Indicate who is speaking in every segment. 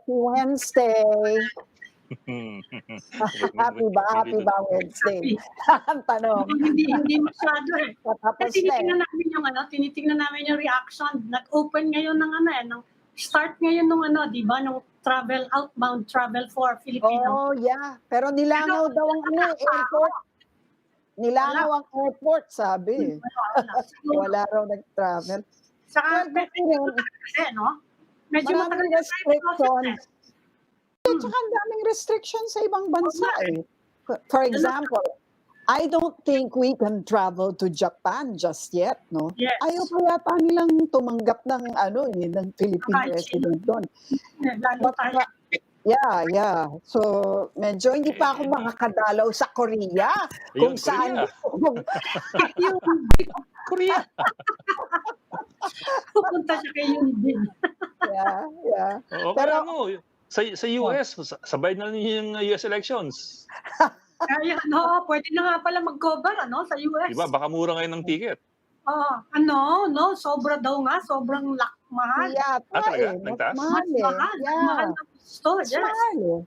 Speaker 1: Happy Wednesday. Happy ba Wednesday? Ang tanong.
Speaker 2: Hindi masyado eh.
Speaker 1: Tapos
Speaker 2: Kasi tinitingnan namin yung reaction. Nag-open ngayon ng start ngayon ng di ba, nung outbound travel for Filipino.
Speaker 1: Oh, yeah. Pero nilangaw daw ang airport. Nilangaw ang airport, sabi. Wala raw nag-travel.
Speaker 2: Saka, medyo
Speaker 1: maraming restrictions. Tsaka ang daming restrictions sa ibang bansa eh. For example, I don't think we can travel to Japan just yet, no?
Speaker 2: Yes.
Speaker 1: Ayaw pa yata nilang tumanggap ng ng Philippine resident doon. Yeah. So, medyo hindi pa ako makakadalaw sa Korea. Kung saan
Speaker 2: yung
Speaker 3: Korea.
Speaker 2: pupunta siya kay Yunbin.
Speaker 1: Yeah.
Speaker 3: Pero sa US, sabay na yung US elections.
Speaker 2: Kaya, pwede na nga pala mag-cover, sa US.
Speaker 3: Diba, baka mura ngayon ng ticket.
Speaker 2: Sobra daw nga, sobrang mahal.
Speaker 1: Yeah,
Speaker 3: talaga? Nagtaas?
Speaker 1: Mahal eh.
Speaker 2: Mahal na gusto, yes.
Speaker 1: Mahal eh.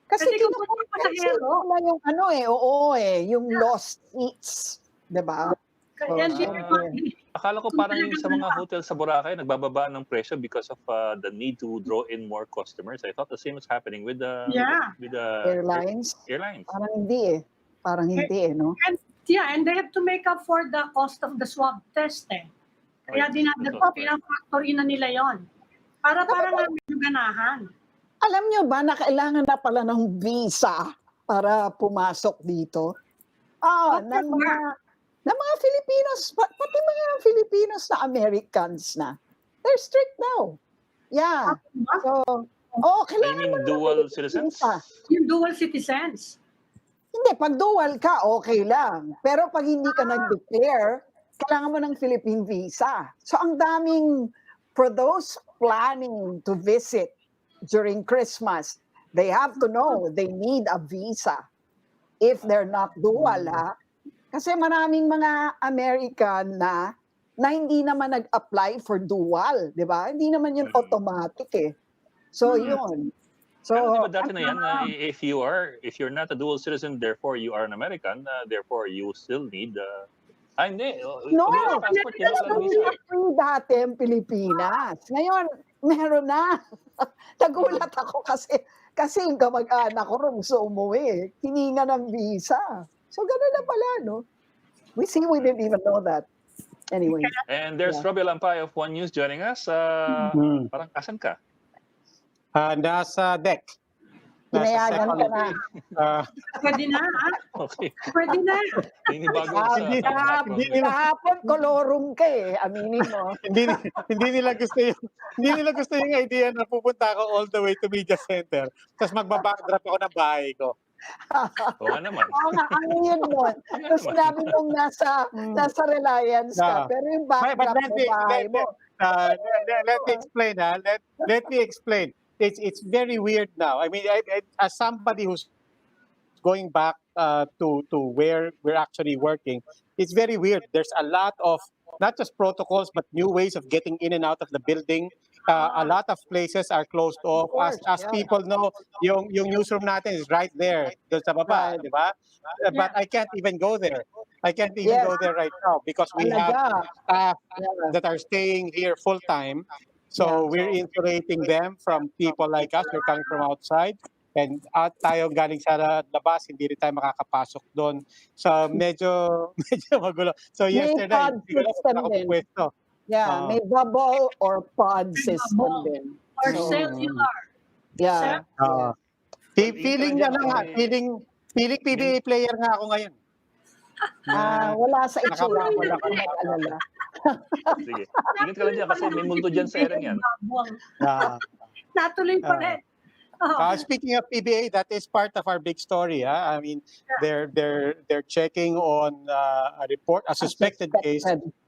Speaker 1: Kasi yung yung lost seats. Diba?
Speaker 3: Akala ko parang sa mga hotel sa Boracay, nagbababa ng presyo because of the need to draw in more customers. I thought the same was happening with the
Speaker 1: airlines. Parang hindi eh, no?
Speaker 2: And they have to make up for the cost of the swab test eh. Kaya pinafactory na nila yon. Para nga medyo ganahan.
Speaker 1: Alam nyo ba na kailangan na pala ng visa para pumasok dito? ng mga Filipinos, pati mga Filipinos na Americans na. They're strict now. Yeah. So, kailangan
Speaker 3: I mean, dual citizens?
Speaker 2: Yung dual citizens.
Speaker 1: Hindi, pag dual ka, okay lang. Pero pag hindi ka nag-declare, kailangan mo ng Philippine visa. So, ang daming, for those planning to visit during Christmas, they have to know they need a visa. If they're not dual, ha? Kasi maraming mga American na hindi naman nag-apply for dual, di ba? Hindi naman yun automatic eh. So, yun. So,
Speaker 3: pero diba dati na yan, if you're not a dual citizen, therefore you are an American, therefore you still need hindi.
Speaker 1: No,
Speaker 3: passport yan sa visa.
Speaker 1: Dati ang Pilipinas. Ngayon, meron na. Nagulat ako kasi yung kamag-anak ko rin gusto umuwi. Hininga ng visa. So, gano'n na pala, no? We didn't even know that. Anyway.
Speaker 3: And there's Robbie Lampay of One News joining us. Parang asan ka?
Speaker 4: Nasa deck.
Speaker 1: Pinayagan ka na.
Speaker 2: Pwede na, ha?
Speaker 3: Okay.
Speaker 2: Pwede na.
Speaker 1: Kahapon, kolorong ka eh. Aminin mo.
Speaker 4: hindi nila gusto yung idea na pupunta ako all the way to media center. Tapos magbabackdrop ako ng bahay ko.
Speaker 3: Oo naman.
Speaker 1: Oo nga, ano yun mo? Tapos sinabi mong nasa Reliance ka, pero yung backdrop mo bahay mo.
Speaker 4: Let me explain, ha? Let me explain. It's very weird now. I mean, as somebody who's going back to where we're actually working, it's very weird. There's a lot of not just protocols, but new ways of getting in and out of the building. A lot of places are closed off. As people know, yung newsroom natin is right there, doon sa baba, di ba? But I can't even go there. I can't even go there right now because we have staff that are staying here full time. So we're insulating them from people like us who are coming from outside. And tayo galing sa labas, hindi rin tayo makakapasok doon. So medyo magulo. So yesterday, hindi ko lang ako pwesto.
Speaker 1: Yeah, may bubble or pod system din.
Speaker 2: Or cellular.
Speaker 1: Yeah.
Speaker 4: Feeling PBA player nga ako ngayon.
Speaker 1: Wala sa itsura. Wala kang mag-alala.
Speaker 3: Sige. Ingat ka lang dyan kasi may multo dyan sa area yan.
Speaker 2: Natuloy pa rin.
Speaker 4: Speaking of PBA, that is part of our big story. I mean, they're checking on a suspected case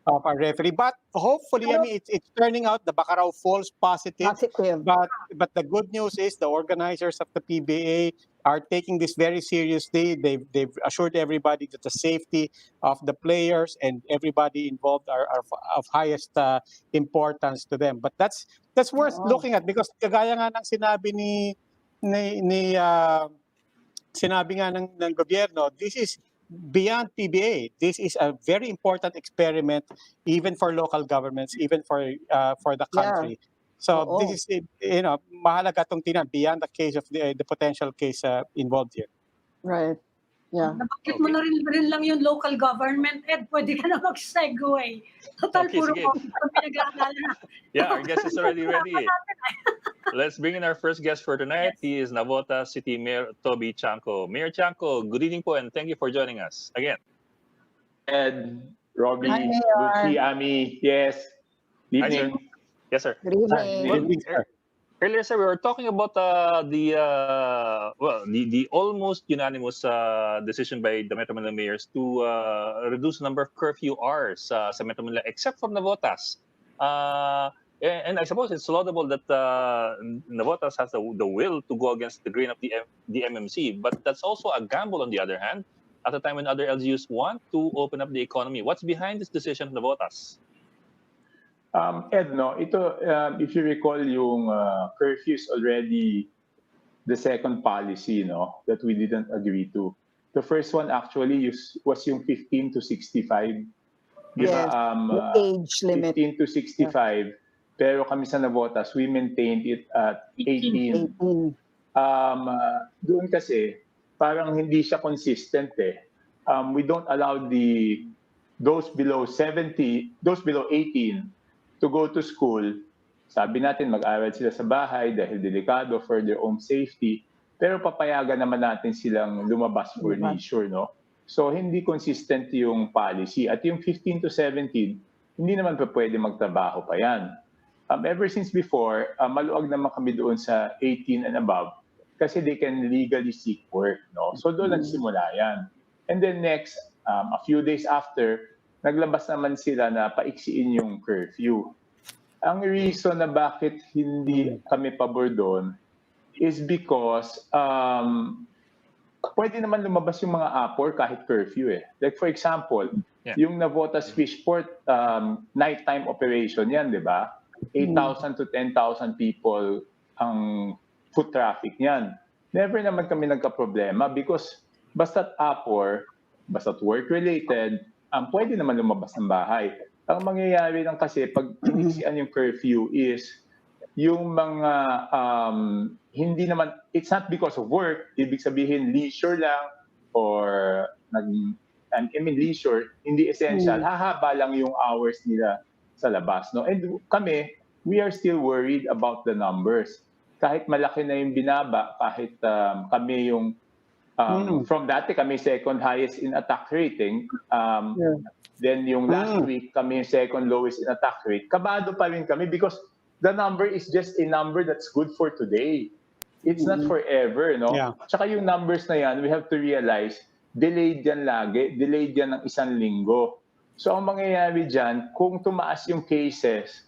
Speaker 4: of a referee. But hopefully, I mean, it's turning out the Bacarao false positive.
Speaker 1: Positive.
Speaker 4: But the good news is the organizers of the PBA are taking this very seriously. They've assured everybody that the safety of the players and everybody involved are of highest importance to them. But that's worth
Speaker 1: Oo.
Speaker 4: looking at because kagaya nga ng sinabi sinabi nga ng gobyerno, this is beyond PBA. This is a very important experiment even for local governments, even for the
Speaker 1: Yeah.
Speaker 4: country. So
Speaker 1: Oo.
Speaker 4: this is mahalaga tong tingnan beyond the case of the potential case involved here.
Speaker 1: Right. Yeah.
Speaker 2: Nabanggit mo na rin lang yung local government, Ed, pwede ka na mag-segue. Total,
Speaker 3: Okay,
Speaker 2: puro
Speaker 3: sige.
Speaker 2: office ang pinag-aaralan na.
Speaker 3: Yeah, our guest is already ready. Let's bring in our first guest for tonight.
Speaker 2: Yes.
Speaker 3: He is Navotas City Mayor Toby Chanco. Mayor Chanco, good evening po and thank you for joining us again.
Speaker 5: Ed, Robbie,
Speaker 1: Hi, Mayor.
Speaker 5: Lucy, Ami, yes.
Speaker 3: Hi, sir.
Speaker 5: Evening.
Speaker 3: Yes, sir.
Speaker 1: Good evening.
Speaker 4: Good evening, sir.
Speaker 3: Earlier, sir, we were talking about the almost unanimous decision by the Metro Manila mayors to reduce the number of curfew hours sa Metro Manila, except for Navotas. And I suppose it's laudable that Navotas has the will to go against the grain of the MMC, but that's also a gamble on the other hand, at a time when other LGUs want to open up the economy. What's behind this decision of Navotas?
Speaker 5: Ed, no, ito, if you recall, yung curfew is already the second policy, no, that we didn't agree to. The first one actually was yung 15 to 65. Di ba,
Speaker 1: Yes. The age limit.
Speaker 5: 15 to 65. Pero kami sa Navotas, we maintained it at 18.
Speaker 1: 18.
Speaker 5: Doon kasi, parang hindi siya consistent eh. We don't allow those below 18 to go to school. Sabi natin, mag-aral sila sa bahay dahil delikado for their own safety. Pero papayagan naman natin silang lumabas for leisure, no? So, hindi consistent yung policy. At yung 15 to 17, hindi naman pa pwede magtrabaho pa yan. Ever since before, maluwag naman kami doon sa 18 and above kasi they can legally seek work, no? So, doon nagsimula yan. And then next, a few days after, naglabas naman sila na paiksiin yung curfew. Ang reason na bakit hindi kami pabor doon is because pwede naman lumabas yung mga apor kahit curfew eh. Like for example, yung Navotas Fishport nighttime operation yan, di ba? 8,000 to 10,000 people ang foot traffic niyan. Never naman kami nagka-problema because basta't apor, basta't work-related, pwede naman lumabas ng bahay. Ang mangyayari lang kasi pag iniksian yung curfew is yung mga hindi naman, it's not because of work, ibig sabihin leisure lang or leisure, hindi essential, hahaba lang yung hours nila sa labas. No? And kami, we are still worried about the numbers. Kahit malaki na yung binaba, kahit kami yung from dati kami second highest in attack rating. Then yung last week kami yung second lowest in attack rate. Kabado pa rin kami because the number is just a number that's good for today. It's not forever, no?
Speaker 4: Yeah.
Speaker 5: Tsaka yung numbers na yan, we have to realize, delayed yan lagi. Delayed yan ng 1 linggo. So ang mangyayari dyan, kung tumaas yung cases,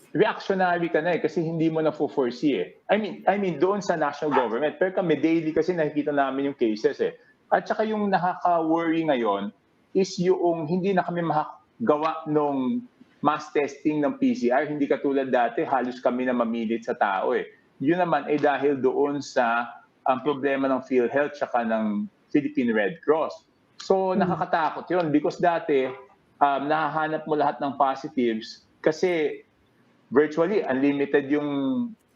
Speaker 5: reactionary ka na eh kasi hindi mo na foresee eh. I mean doon sa national government. Pero kami daily kasi nakikita namin yung cases eh. At saka yung nakaka-worry ngayon is yung hindi na kami makagawa nung mass testing ng PCR. Hindi katulad dati, halos kami na mamilit sa tao eh. Yun naman ay dahil doon sa problema ng PhilHealth tsaka ng Philippine Red Cross. So nakakatakot yun because dati nahahanap mo lahat ng positives kasi virtually unlimited yung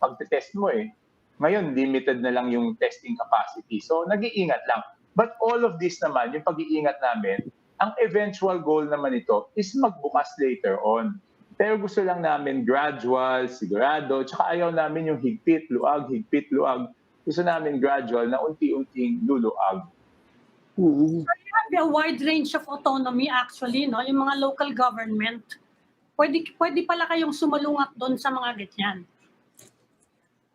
Speaker 5: pagte-test mo eh. Ngayon, limited na lang yung testing capacity. So nag-iingat lang. But all of this naman, yung pag-iingat namin, ang eventual goal naman ito is magbukas later on. Pero gusto lang namin gradual, sigurado, tsaka ayaw namin yung higpit, luag. Gusto namin gradual na unti-unting luluag.
Speaker 2: You have a wide range of autonomy actually, no? Yung mga local government, pwede pala kayong sumalungat doon sa mga ganyan.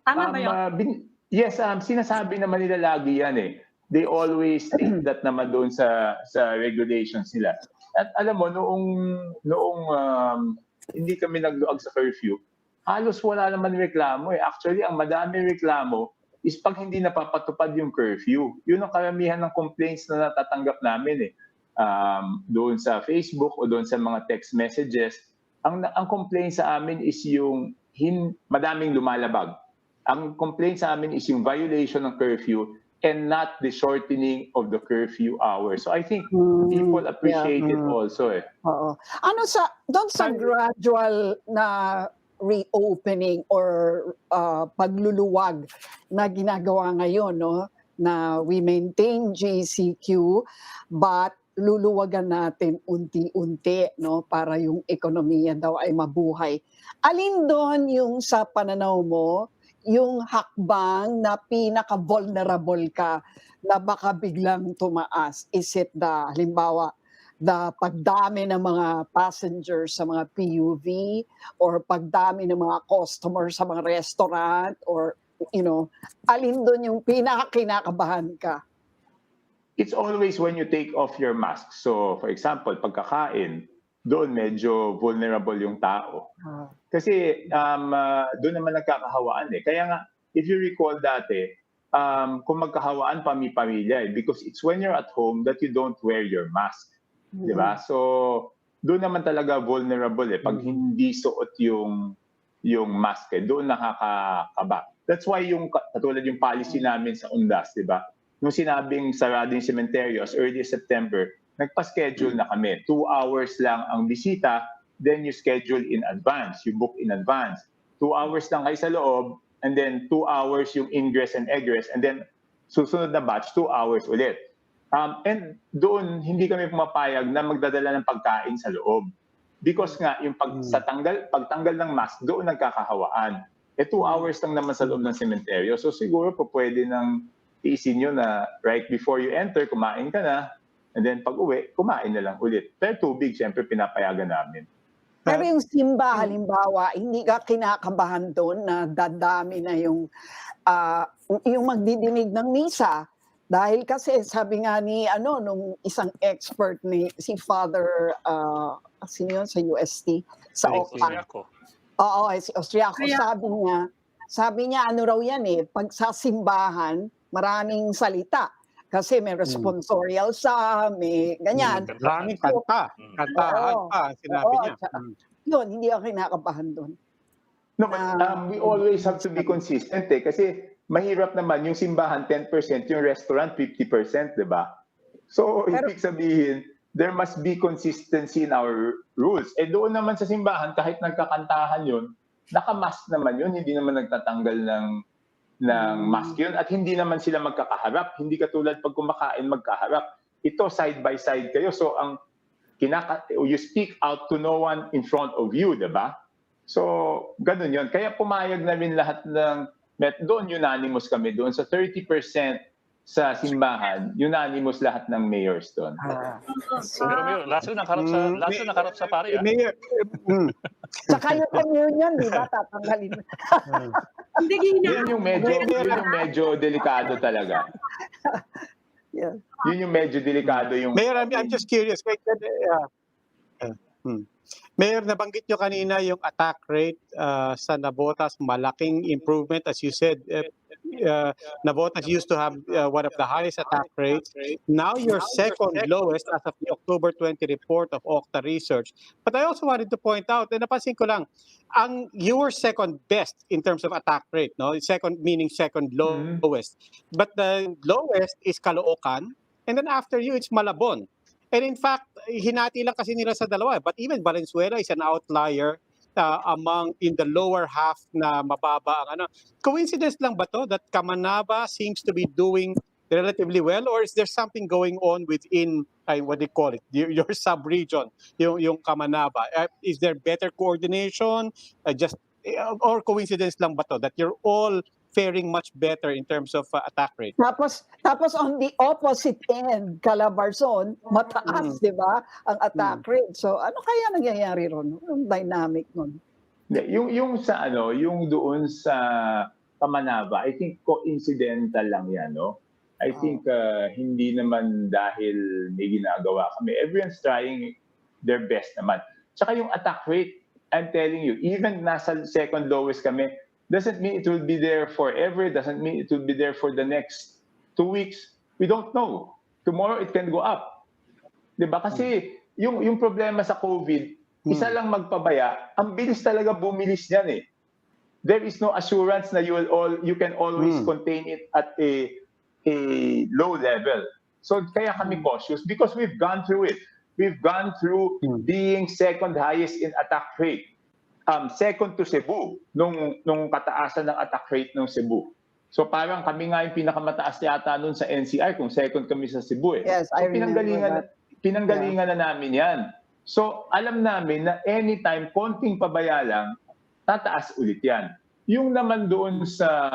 Speaker 2: Tama ba yun?
Speaker 5: Yes, sinasabi naman nila lagi yan eh. They always state that naman doon sa regulations nila. At alam mo, noong hindi kami nagluag sa curfew, halos wala naman reklamo eh. Actually, ang madaming reklamo is pag hindi napapatupad yung curfew. Yun ang karamihan ng complaints na natatanggap namin eh. Doon sa Facebook o doon sa mga text messages, ang complaint sa amin is yung madaming lumalabag. Ang complaint sa amin is yung violation ng curfew and not the shortening of the curfew hours. So I think people appreciate it also eh.
Speaker 1: Oo. Ano doon sa gradual na reopening or pagluluwag na ginagawa ngayon, no? Na we maintain JCQ but luluwagan natin unti-unti, no? Para yung ekonomiya daw ay mabuhay. Alin doon yung sa pananaw mo, yung hakbang na pinaka-vulnerable ka na baka biglang tumaas? Is it halimbawa, the pagdami ng mga passengers sa mga PUV or pagdami ng mga customers sa mga restaurant or, alin doon yung pinaka-kinakabahan ka?
Speaker 5: It's always when you take off your mask. So, for example, pagkakain, doon medyo vulnerable yung tao. Kasi doon naman nagkakahawaan eh. Kaya nga, if you recall dati, kung magkahawaan pamilya eh, because it's when you're at home that you don't wear your mask. Di ba? So, doon naman talaga vulnerable eh. Pag hindi suot yung mask eh, doon nakakaba. That's why katulad yung policy namin sa UNDAS, di ba? Nung sinabing sarado yung cementerio as early as September, nagpa-schedule na kami. 2 hours lang ang bisita, then you schedule in advance, you book in advance. 2 hours lang kayo sa loob, and then 2 hours yung ingress and egress, and then susunod na batch, 2 hours ulit. And doon, hindi kami pumapayag na magdadala ng pagkain sa loob. Because nga, yung pagtanggal ng mask, doon nagkakahawaan. 2 hours lang naman sa loob ng cementerio. So siguro po pwede nang iisin nyo na right before you enter, kumain ka na, and then pag uwi, kumain na lang ulit. Pero tubig, siyempre, pinapayagan namin.
Speaker 1: Pero yung simba, halimbawa, hindi ka kinakabahan doon na dadami na yung magdidinig ng misa. Dahil kasi sabi nga ni nung isang expert si Father sino yun sa UST sa
Speaker 3: Austriaco.
Speaker 1: Oo, si Austriaco. Sabi niya ano raw yan eh, pag sa simbahan, maraming salita. Kasi may responsorial may ganyan.
Speaker 4: Maraming kanta. Kantahan pa, sinabi niya.
Speaker 1: Yun, hindi ako kinakabahan doon.
Speaker 5: No, but we always have to be consistent eh. Kasi mahirap naman yung simbahan 10%, yung restaurant 50%, di ba? So, ibig sabihin, there must be consistency in our rules. Doon naman sa simbahan, kahit nagkakantahan yun, nakamask naman yun, hindi naman nagtatanggal ng mask yun, at hindi naman sila magkakaharap. Hindi katulad pag kumakain magkaharap. Ito, side by side kayo. So, you speak out to no one in front of you, di ba? So, ganun yun. Kaya pumayag na rin lahat doon unanimous kami. Doon sa 30% sa simbahan, unanimous lahat ng mayors doon.
Speaker 3: Pero Mayor, last na nakarap sa pare.
Speaker 4: Mayor,
Speaker 1: Saka yung communion, di ba, tatanggalin.
Speaker 5: Yun yung medyo delikado talaga.
Speaker 1: Yeah.
Speaker 5: Yun yung medyo delikado yung...
Speaker 4: Mayor, I'm just curious. Mayor, nabanggit nyo kanina yung attack rate sa Navotas, malaking improvement. As you said, Navotas used to have one of the highest attack rates. Now you're second lowest as of the October 20 report of Okta Research. But I also wanted to point out, and napansin ko lang, you were second best in terms of attack rate, no? Second meaning second lowest. But the lowest is Caloocan, and then after you, it's Malabon. And in fact, hinati lang kasi nila sa dalawa. But even Valenzuela is an outlier in the lower half na mababa ang Coincidence lang ba to that Kamanaba seems to be doing relatively well, or is there something going on within what do you call it, your sub-region, yung Kamanaba? Is there better coordination, or coincidence lang ba to that you're all faring much better in terms of attack rate?
Speaker 1: Tapos on the opposite end, Calabarzon, mataas, di ba, ang attack rate. So ano kaya nangyayari ron? Yung dynamic nun?
Speaker 5: Yung doon sa Kamanaba, I think coincidental lang yan, no? I think hindi naman dahil may ginagawa kami. Everyone's trying their best naman. Tsaka yung attack rate, I'm telling you, even nasa second lowest kami, doesn't mean it will be there forever, doesn't mean it will be there for the next 2 weeks. We don't know. Tomorrow it can go up. 'Di ba? Kasi yung problema sa COVID, isa lang magpabaya, ang bilis talaga bumilis niyan eh. There is no assurance na you can always contain it at a low level. So kaya kami cautious because we've gone through it. We've gone through being second highest in attack rate. Second to Cebu nung kataasan ng attack rate ng Cebu. So parang kami nga yung pinakamataas yata nun sa NCR kung second kami sa Cebu eh.
Speaker 1: Yes,
Speaker 5: So
Speaker 1: I remember that.
Speaker 5: pinanggalingan na namin yan. So alam namin na anytime konting pabaya lang, tataas ulit yan. Yung naman doon sa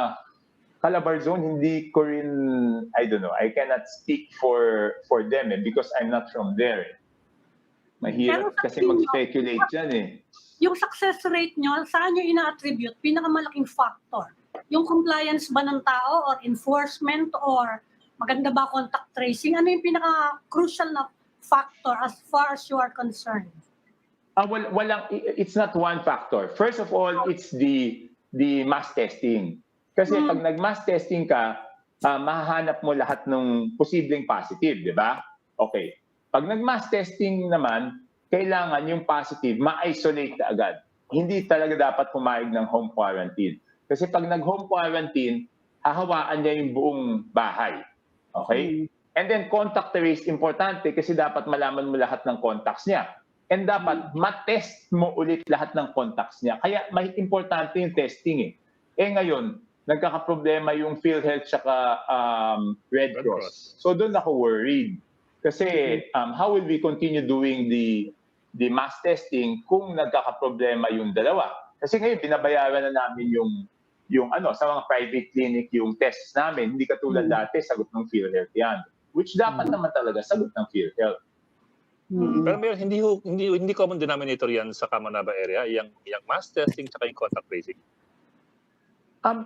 Speaker 5: Calabar Zone, hindi ko rin, I don't know, I cannot speak for them because I'm not from there. Mahirap kasi mag-speculate yan eh.
Speaker 2: Yung success rate nyo, saan nyo ina-attribute? Pinakamalaking factor. Yung compliance ba ng tao or enforcement or maganda ba contact tracing? Ano yung pinaka-crucial na factor as far as you are concerned?
Speaker 5: It's not one factor. First of all, it's the mass testing. Kasi pag nag-mass testing ka, mahahanap mo lahat ng posibleng positive, di ba? Okay. Pag nag-mass testing naman, kailangan yung positive ma-isolate ka agad. Hindi talaga dapat pumayag ng home quarantine. Kasi pag nag-home quarantine, hahawaan niya yung buong bahay. Okay? And then contact trace, importante kasi dapat malaman mo lahat ng contacts niya. And dapat ma-test mo ulit lahat ng contacts niya. Kaya importante yung testing eh. Ngayon, nagkakaproblema yung PhilHealth tsaka Red Cross. So doon ako worried. Kasi how will we continue doing the mass testing kung nagkakaproblema yung dalawa? Kasi ngayon binabayaran na namin yung sa mga private clinic yung tests namin, hindi katulad dati sagot ng PhilHealth yan. Which dapat naman talaga sagot ng PhilHealth.
Speaker 3: Pero Mayor, hindi common denominator yan sa Kamanaba area, yung mass testing tsaka yung contact tracing.
Speaker 5: I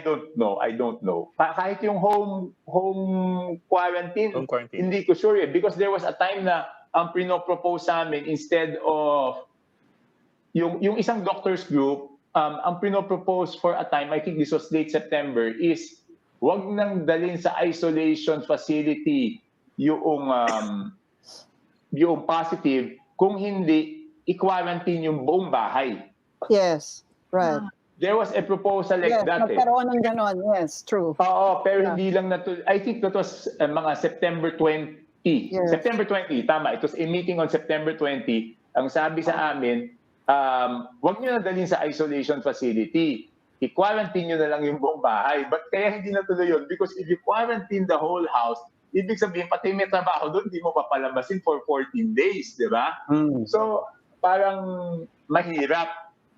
Speaker 5: don't know. Kahit yung home quarantine, hindi ko sure eh. Because there was a time na ang pinopropose sa amin instead of yung isang doctors group, ang pinopropose for a time, I think this was late September, is wag nang dalhin sa isolation facility yung positive, kung hindi i-quarantine yung buong bahay.
Speaker 1: Yes, right.
Speaker 5: There was a proposal like that.
Speaker 1: Nagkaroon ng ganon. Yes, true.
Speaker 5: Oo, pero hindi lang I think that was mga September 20.
Speaker 1: Yes.
Speaker 5: September 20, tama. It was a meeting on September 20. Ang sabi sa amin, wag niyo na dalhin sa isolation facility. I-quarantine niyo na lang yung buong bahay. But kaya hindi natuloy yun? Because if you quarantine the whole house, ibig sabihin, pati may trabaho doon, hindi mo papalabasin for 14 days, di ba? So, parang mahirap.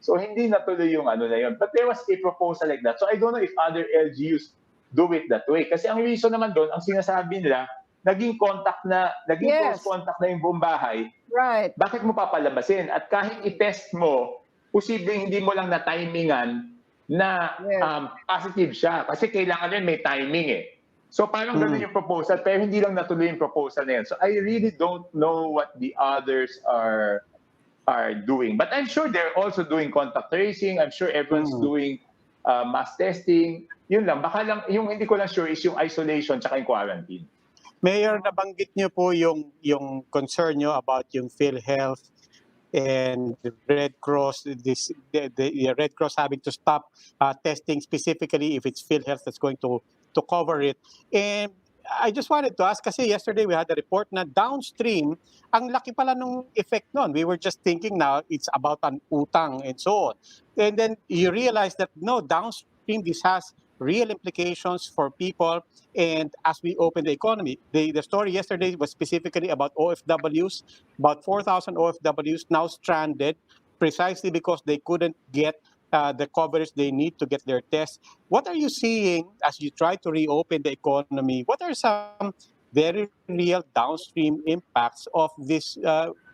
Speaker 5: So, hindi natuloy yung na yun. But there was a proposal like that. So, I don't know if other LGUs do it that way. Kasi ang reason naman doon, ang sinasabi nila, naging close contact na yung buong bahay.
Speaker 1: Right.
Speaker 5: Bakit mo papalabasin? At kahit i-test mo, posibleng hindi mo lang na-timingan na positive siya. Kasi kailangan rin may timing eh. So parang ganun yung proposal, pero hindi lang natuloy yung proposal na yan. So I really don't know what the others are doing. But I'm sure they're also doing contact tracing. I'm sure everyone's doing mass testing. Yun lang. Baka lang, yung hindi ko lang sure is yung isolation tsaka yung quarantine.
Speaker 4: Mayor, nabanggit niyo po yung concern niyo about yung PhilHealth and the Red Cross, the Red Cross having to stop testing specifically if it's PhilHealth that's going to cover it. And I just wanted to ask, kasi yesterday we had a report na downstream, ang laki pala nung effect nun. We were just thinking now it's about an utang and so on. And then you realize that no, downstream this has real implications for people and as we open the economy. The story yesterday was specifically about OFWs, about 4,000 OFWs now stranded precisely because they couldn't get the coverage they need to get their tests. What are you seeing as you try to reopen the economy? What are some very real downstream impacts of this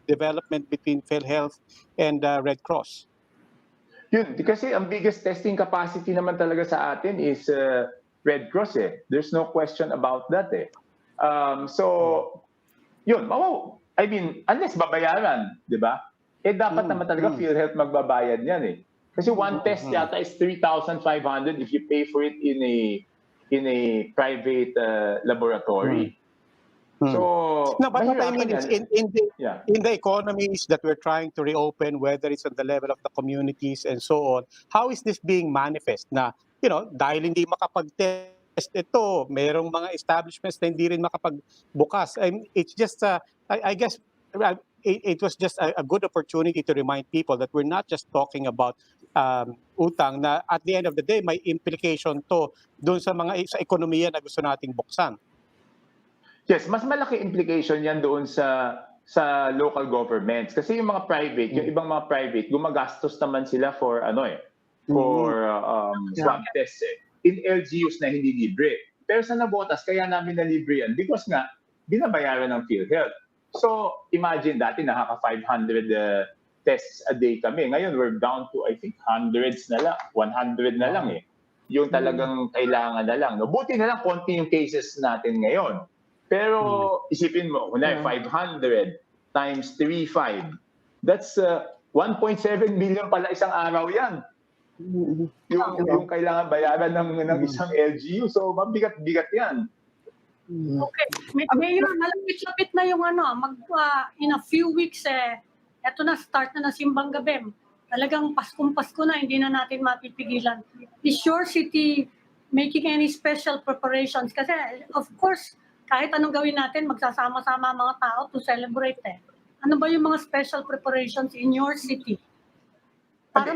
Speaker 4: development between PhilHealth and Red Cross?
Speaker 5: Yun, kasi ang biggest testing capacity naman talaga sa atin is Red Cross eh. There's no question about that eh. So, yun, I mean, unless babayaran, di ba? Eh dapat naman talaga PhilHealth magbabayad yan eh. Kasi one test yata is 3,500 if you pay for it in a private laboratory. So,
Speaker 4: No, but what I mean is
Speaker 5: mahirapan yan. Yeah.
Speaker 4: in the economies that we're trying to reopen, whether it's at the level of the communities and so on, how is this being manifest na, dahil hindi makapag-test ito, merong mga establishments na hindi rin makapagbukas. It's just, I guess, it was just a good opportunity to remind people that we're not just talking about utang na at the end of the day, may implication to doon sa ekonomiya na gusto nating buksan.
Speaker 5: Yes, mas malaki implication yan doon sa local governments kasi yung mga private, yung ibang mga private gumagastos naman sila for swab tests in LGUs na hindi libre. Pero sa Navotas kaya namin na libre yan because nga binabayaran ng PhilHealth. So imagine dati nakaka 500 tests a day kami. Ngayon we're down to I think hundreds na lang, 100 na lang eh. Yung talagang kailangan na lang. No? Buti na lang konti yung cases natin ngayon. Pero isipin mo, 500 times 3.5, that's 1.7 million pala isang araw yan. Yung kailangan bayaran ng isang LGU. So, mabigat-bigat yan.
Speaker 2: Okay. Mayor, malapit-lapit na yung in a few weeks, eto na, start na Simbang Gabi. Talagang Paskong-Pasko na, hindi na natin mapipigilan. Is your city making any special preparations? Kasi, of course, kahit anong gawin natin, magsasama-sama mga tao to celebrate eh. Ano ba yung mga special preparations in your city? Para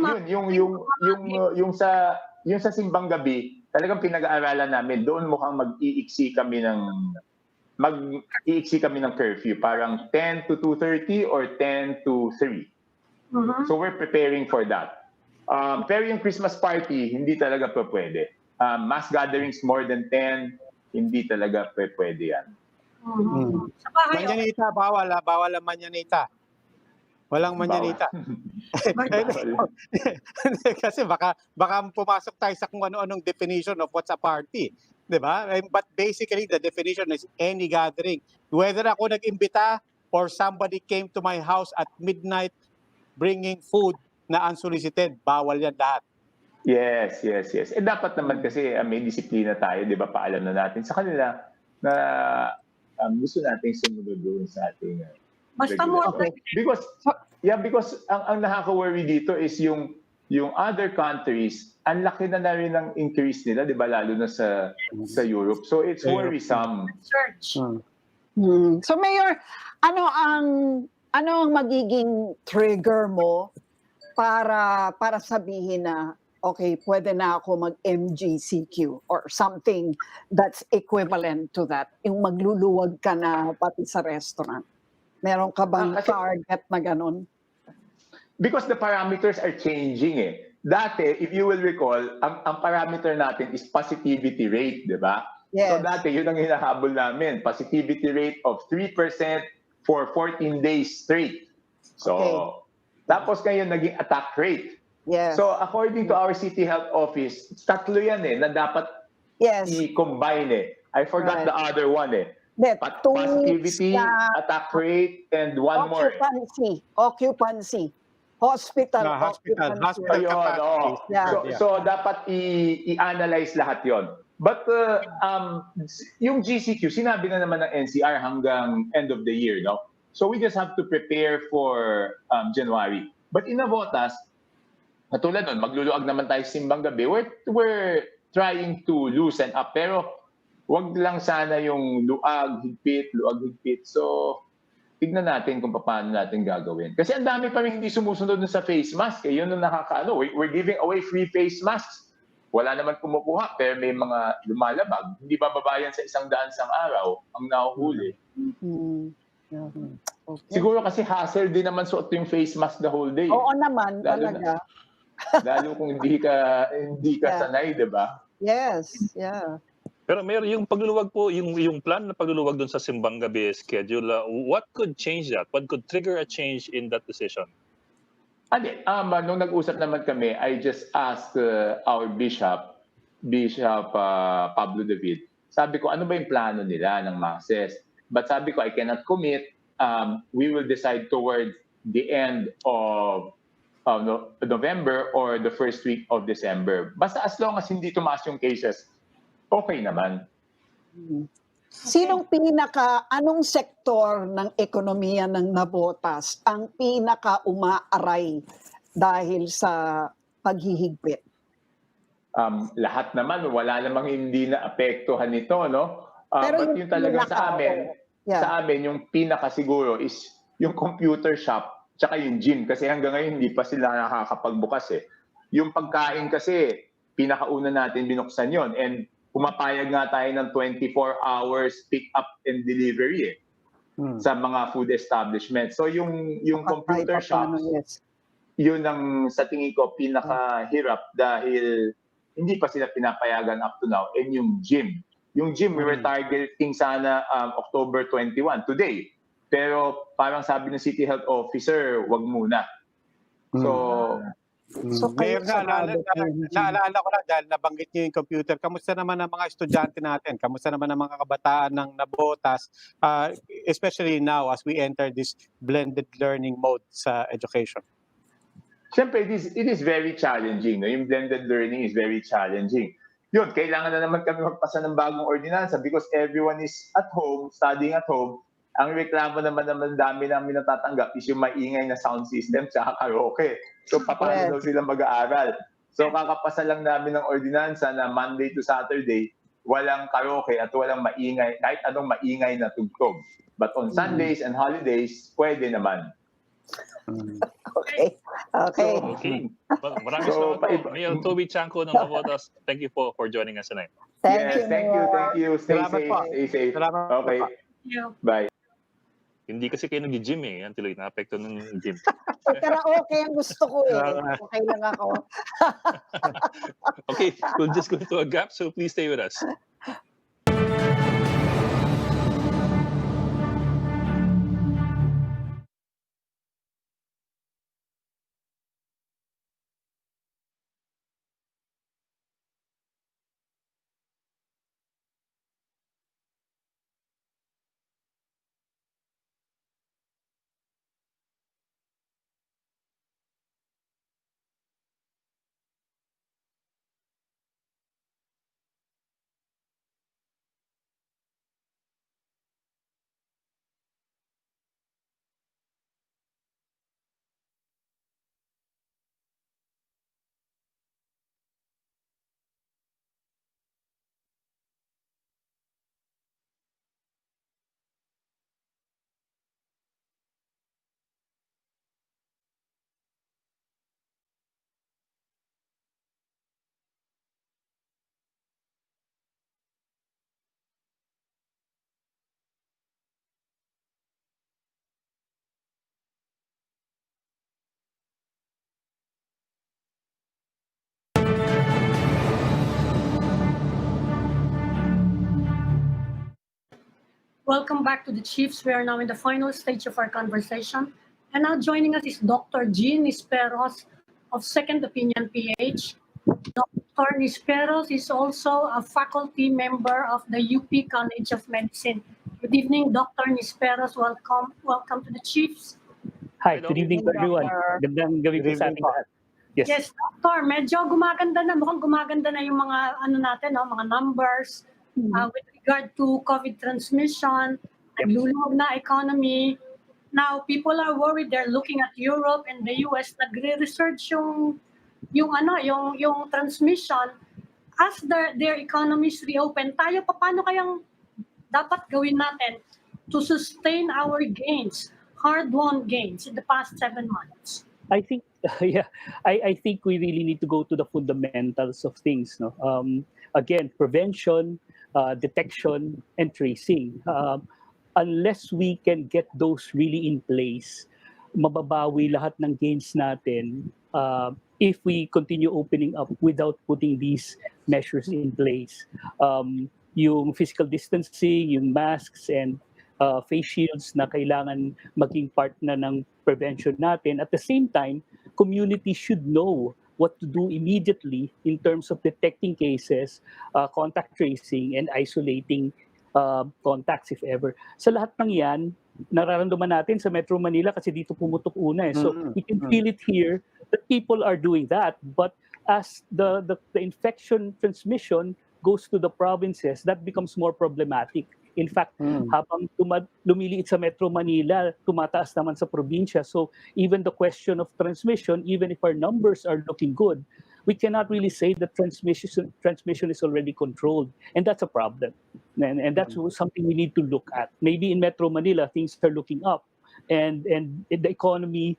Speaker 5: yung sa Simbang Gabi, talagang pinag-aaralan namin, doon mukhang mag-iiksi kami ng curfew, parang 10 to 2:30 or 10 to 3. So we're preparing for that. Pero yung Christmas party, hindi talaga pwede. Mass gatherings more than 10, hindi talaga pwede yan.
Speaker 2: Sa bahay,
Speaker 4: Manyanita, bawal ang manyanita. Walang manyanita. Kasi baka pumasok tayo sa kung ano-anong definition of what's a party. Diba? But basically, the definition is any gathering. Whether ako nag-imbita or somebody came to my house at midnight bringing food na unsolicited, bawal yan lahat.
Speaker 5: Yes. Eh dapat naman kasi may disiplina tayo, 'di ba? Paalam na natin sa kanila na gusto nating sumunod doon sa ating
Speaker 2: basta more
Speaker 5: because ang nakaka-worry dito is yung other countries, ang laki na rin ng increase nila, 'di ba? Lalo na sa Europe. So it's worrisome.
Speaker 2: search.
Speaker 1: So Mayor, ano ang magiging trigger mo para sabihin na okay, pwede na ako mag-MGCQ or something that's equivalent to that. Yung magluluwag ka na pati sa restaurant. Meron ka bang target na ganun?
Speaker 5: Because the parameters are changing eh. Dati, if you will recall, ang parameter natin is positivity rate, di ba?
Speaker 1: Yes.
Speaker 5: So dati, yun ang hinahabol namin. Positivity rate of 3% for 14 days straight. So, tapos ngayon naging attack rate.
Speaker 1: Yes.
Speaker 5: So according to our City Health Office, tatlo yan na dapat i-combine eh. I forgot the other one eh. Positivity, attack rate, and one more.
Speaker 1: Occupancy. Hospital
Speaker 4: capacity.
Speaker 5: So dapat i-analyze lahat yon. But yung GCQ, sinabi na naman ng NCR hanggang end of the year, no? So we just have to prepare for January. But in Navotas, katulad nun, magluluag naman tayo Simbang Gabi. We're trying to loosen up. Pero wag lang sana yung luag, higpit. So, tignan natin kung paano natin gagawin. Kasi ang dami pa rin hindi sumusunod sa face mask. Yun ang nakakaano. We're giving away free face masks. Wala naman kumukuha, pero may mga lumalabag. Hindi bababayan sa 100 sang araw ang nahuhuli. Okay. Siguro kasi hassle din naman suot yung face mask the whole day.
Speaker 1: Oo naman, talaga.
Speaker 5: Lalo kung hindi ka sanay, 'di ba?
Speaker 1: Yes.
Speaker 3: Pero yung pagluluwag po, yung plan na pagluluwag doon sa Simbang Gabi schedule, what could change that? What could trigger a change in that decision?
Speaker 5: Nung nag-usap naman kami, I just asked our Bishop Pablo David. Sabi ko, ano ba yung plano nila ng masses? But sabi ko, I cannot commit we will decide toward the end of November or the first week of December. Basta as long as hindi tumaas yung cases, okay naman.
Speaker 1: Anong sektor ng ekonomiya ng Navotas ang pinaka-umaaray dahil sa paghihigpit?
Speaker 5: Lahat naman, wala namang hindi na apektuhan nito, no?
Speaker 1: Pero
Speaker 5: But yung talaga sa amin,
Speaker 1: Yeah.
Speaker 5: sa amin, yung pinakasiguro is yung computer shop tsaka yung gym. Kasi hanggang ngayon, hindi pa sila nakakapagbukas eh. Yung pagkain kasi, pinakauna natin binuksan yon. And pumapayag nga tayo ng 24 hours pick up and delivery sa mga food establishment. So yung computer shops, yun ang sa tingin ko pinakahirap dahil hindi pa sila pinapayagan up to now. And yung gym, we were targeting sana October 21, today. Pero parang sabi ng City Health Officer, wag muna. So,
Speaker 4: Mayor, naalala ko na dahil nabanggit niyo yung computer. Kamusta naman ang mga estudyante natin? Kamusta naman ang mga kabataan ng Navotas? Especially now as we enter this blended learning mode sa education.
Speaker 5: Siyempre, it is very challenging. No? Yung blended learning is very challenging. Yun, kailangan na naman kami magpasa ng bagong ordinansa because everyone is at home, studying at home. Ang reklamo naman dami namin natatanggap is yung maingay na sound system sa karaoke. So, paano daw sila mag-aaral? So, kakapasa lang namin ng ordinansa na Monday to Saturday, walang karaoke at walang maingay, kahit anong maingay na tugtog. But on Sundays and holidays, pwede naman.
Speaker 1: Okay.
Speaker 3: Okay. Well, maraming salamat po. Mayor Toby Chanco ng Navotas, thank you po for joining us tonight.
Speaker 1: Thank you.
Speaker 5: Thank you. Stay
Speaker 4: Salamat
Speaker 5: safe.
Speaker 4: po.
Speaker 5: Stay safe.
Speaker 4: Salamat
Speaker 5: Okay.
Speaker 4: po.
Speaker 5: Bye.
Speaker 3: Hindi kasi kayo nag-gym eh. Yan tuloy, na-apekto ng gym.
Speaker 1: Karaoke ang gusto ko eh. Okay lang ako.
Speaker 3: Okay, we'll just go to a gap, so please stay with us.
Speaker 2: Welcome back to the Chiefs. We are now in the final stage of our conversation. And now joining us is Dr. Jean Nisperos of Second Opinion PH. Dr. Nisperos is also a faculty member of the UP College of Medicine. Good evening, Dr. Nisperos. Welcome to the Chiefs.
Speaker 6: Hi, good evening to everyone. Gandang gabi po sa ating lahat.
Speaker 2: Yes, Doctor, medyo mukhang gumaganda na yung mga natin, mga numbers with regard to COVID transmission, naglulubog na economy. Now, people are worried. They're looking at Europe and the US. Nagre-research yung transmission. As their economies reopen, tayo paano kayang dapat gawin natin to sustain our gains, hard-won gains in the past 7 months?
Speaker 6: I think, I think we really need to go to the fundamentals of things. No, again, prevention, detection, and tracing. Unless we can get those really in place, mababawi lahat ng gains natin if we continue opening up without putting these measures in place. Yung physical distancing, yung masks, and face shields na kailangan maging part na ng prevention natin. At the same time, community should know what to do immediately in terms of detecting cases, contact tracing, and isolating contacts if ever. Sa lahat ng yan, nararamdaman natin sa Metro Manila kasi dito pumutok una eh. So we can feel it here that people are doing that. But as the infection transmission goes to the provinces, that becomes more problematic. In fact, habang lumiliit sa Metro Manila, tumataas naman sa probinsya. So even the question of transmission, even if our numbers are looking good, we cannot really say that transmission is already controlled. And that's a problem. And that's something we need to look at. Maybe in Metro Manila, things are looking up. And the economy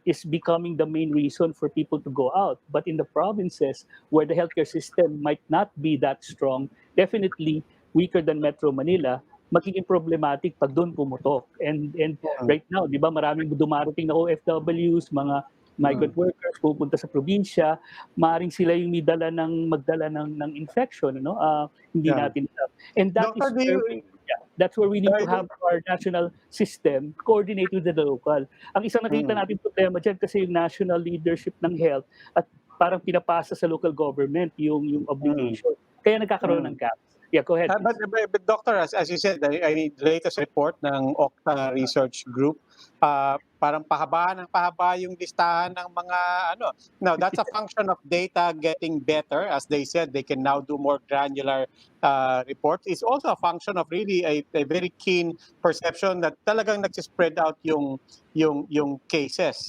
Speaker 6: is becoming the main reason for people to go out. But in the provinces, where the healthcare system might not be that strong, definitely weaker than Metro Manila, magiging problematic pag doon pumutok. And right now, di ba, maraming dumarating na OFWs, mga migrant workers pupunta sa probinsya, maaaring sila yung magdala ng infection, hindi natin alam. And
Speaker 4: Doctor,
Speaker 6: that's where we need to have our national system coordinate with the local. Ang isang nakita natin problema dyan kasi yung national leadership ng health at parang pinapasa sa local government yung obligation. Kaya nagkakaroon ng gaps. Yeah, go ahead.
Speaker 4: But Doctor, as you said, the latest report ng Okta Research Group, parang pahaba yung listahan ng mga ano. Now, that's a function of data getting better. As they said, they can now do more granular reports. It's also a function of really a very keen perception that talagang nagsispread out yung cases.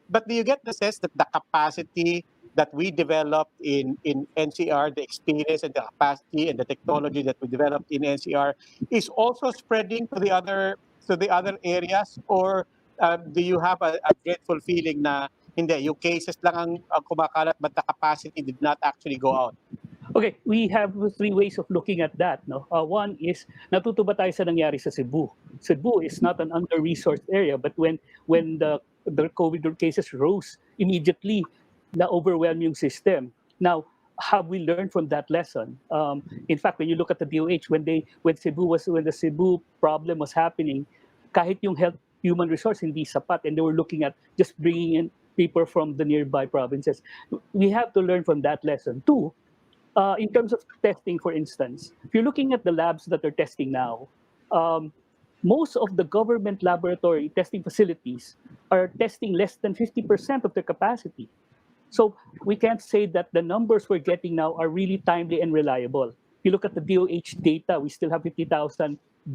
Speaker 4: But do you get the sense that the capacity that we developed in NCR, the experience and the capacity and the technology that we developed in NCR is also spreading to the other areas, or do you have a dreadful feeling na hindi, yung cases lang ang kumakalat but the capacity did not actually go out?
Speaker 6: Okay, we have three ways of looking at that. No, one is natuto ba tayo sa nangyari sa Cebu? Cebu is not an under-resourced area, but when the COVID cases rose immediately, na-overwhelm yung system. Now, have we learned from that lesson? In fact, when you look at the DOH, when the Cebu problem was happening, kahit yung human resource hindi sapat, and they were looking at just bringing in people from the nearby provinces. We have to learn from that lesson. Two, in terms of testing, for instance, if you're looking at the labs that are testing now, most of the government laboratory testing facilities are testing less than 50% of their capacity. So we can't say that the numbers we're getting now are really timely and reliable. If you look at the DOH data, we still have 50,000